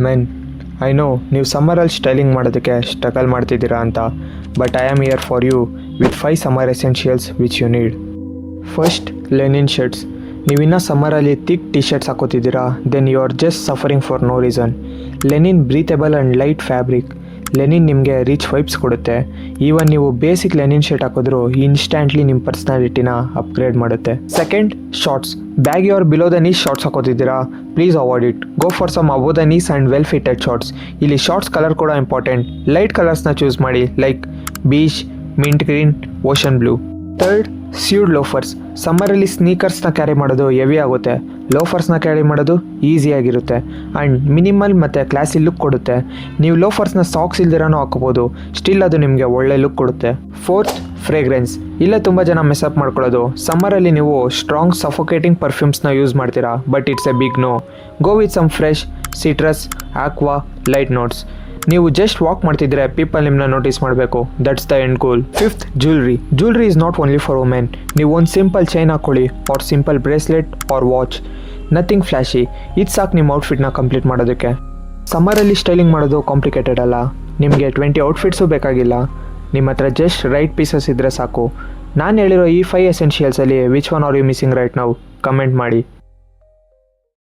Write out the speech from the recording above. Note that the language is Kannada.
ಮೆನ್, ಐ ನೋ ನೀವು ಸಮ್ಮರಲ್ಲಿ ಸ್ಟೈಲಿಂಗ್ ಮಾಡೋದಕ್ಕೆ ಸ್ಟ್ರಗಲ್ ಮಾಡ್ತಿದ್ದೀರಾ ಅಂತ, but I am here for you with 5 summer essentials which you need. First, linen shirts. ನೀವಿನ್ನೂ ಸಮ್ಮರಲ್ಲಿ ಥಿಕ್ ಟಿ ಶರ್ಟ್ಸ್ ಹಾಕೋತಿದ್ದೀರಾ, then you are just suffering for no reason. Linen breathable and light fabric. Linen ನಿಮಗೆ ರಿಚ್ ವೈಬ್ಸ್ ಕೊಡುತ್ತೆ. ಈವನ್ ನೀವು ಬೇಸಿಕ್ ಲೆನಿನ್ ಶರ್ಟ್ ಹಾಕಿದ್ರೂ ಇನ್ಸ್ಟ್ಯಾಂಟ್ಲಿ ನಿಮ್ಮ ಪರ್ಸ್ನಾಲಿಟಿನ ಅಪ್ಗ್ರೇಡ್ ಮಾಡುತ್ತೆ. Second, shorts. Baggy or below the knees shorts ಹಾಕೋತಿದ್ದೀರಾ, please avoid it. Go for some above the knees and well fitted shorts. ಇಲ್ಲಿ ಶಾರ್ಟ್ಸ್ ಕಲರ್ ಕೂಡ ಇಂಪಾರ್ಟೆಂಟ್. ಲೈಟ್ ಕಲರ್ಸ್ನ ಚೂಸ್ ಮಾಡಿ, like beach, mint green, ocean blue. Third, suede loafers. ಸಮ್ಮರಲ್ಲಿ ಸ್ನೀಕರ್ಸ್ನ ಕ್ಯಾರಿ ಮಾಡೋದು ಹೆವಿ ಆಗುತ್ತೆ, ಲೋಫರ್ಸ್ನ ಕ್ಯಾರಿ ಮಾಡೋದು ಈಸಿಯಾಗಿರುತ್ತೆ ಆ್ಯಂಡ್ ಮಿನಿಮಲ್ ಮತ್ತು ಕ್ಲಾಸಿ ಲುಕ್ ಕೊಡುತ್ತೆ. ನೀವು ಲೋಫರ್ಸ್ನ ಸಾಕ್ಸ್ ಇಲ್ದಿರೋನೂ ಹಾಕೋಬೋದು, ಸ್ಟಿಲ್ ಅದು ನಿಮಗೆ ಒಳ್ಳೆ ಲುಕ್ ಕೊಡುತ್ತೆ. Fourth, fragrance. ಇಲ್ಲೇ ತುಂಬ ಜನ ಮೆಸಪ್ ಮಾಡ್ಕೊಳ್ಳೋದು. ಸಮ್ಮರಲ್ಲಿ ನೀವು ಸ್ಟ್ರಾಂಗ್ ಸಫೋಕೇಟಿಂಗ್ ಪರ್ಫ್ಯೂಮ್ಸ್ನ ಯೂಸ್ ಮಾಡ್ತೀರಾ, but it's a big no. Go with some fresh, citrus, aqua, light notes. ನೀವು ಜಸ್ಟ್ ವಾಕ್ ಮಾಡ್ತಿದ್ರೆ ಪೀಪಲ್ ನಿಮ್ಮನ್ನ ನೋಟಿಸ್ ಮಾಡಬೇಕು, that's the end goal. Fifth, jewellery. Jewellery is not only for women. ನೀವು ಒಂದು ಸಿಂಪಲ್ ಚೈನ್ ಹಾಕ್ಕೊಳ್ಳಿ, or simple bracelet or watch, nothing flashy. ಇದು ಸಾಕು ನಿಮ್ಮ ಔಟ್ಫಿಟ್ನ ಕಂಪ್ಲೀಟ್ ಮಾಡೋದಕ್ಕೆ. ಸಮ್ಮರಲ್ಲಿ ಸ್ಟೈಲಿಂಗ್ ಮಾಡೋದು ಕಾಂಪ್ಲಿಕೇಟೆಡ್ ಅಲ್ಲ. ನಿಮಗೆ 20 ಔಟ್ಫಿಟ್ಸು ಬೇಕಾಗಿಲ್ಲ, ನಿಮ್ಮ ಹತ್ರ ಜಸ್ಟ್ ರೈಟ್ ಪೀಸಸ್ ಇದ್ದರೆ ಸಾಕು. ನಾನು ಹೇಳಿರೋ ಈ 5 ಎಸೆನ್ಷಿಯಲ್ಸಲ್ಲಿ which one are you missing right now? Comment ಮಾಡಿ.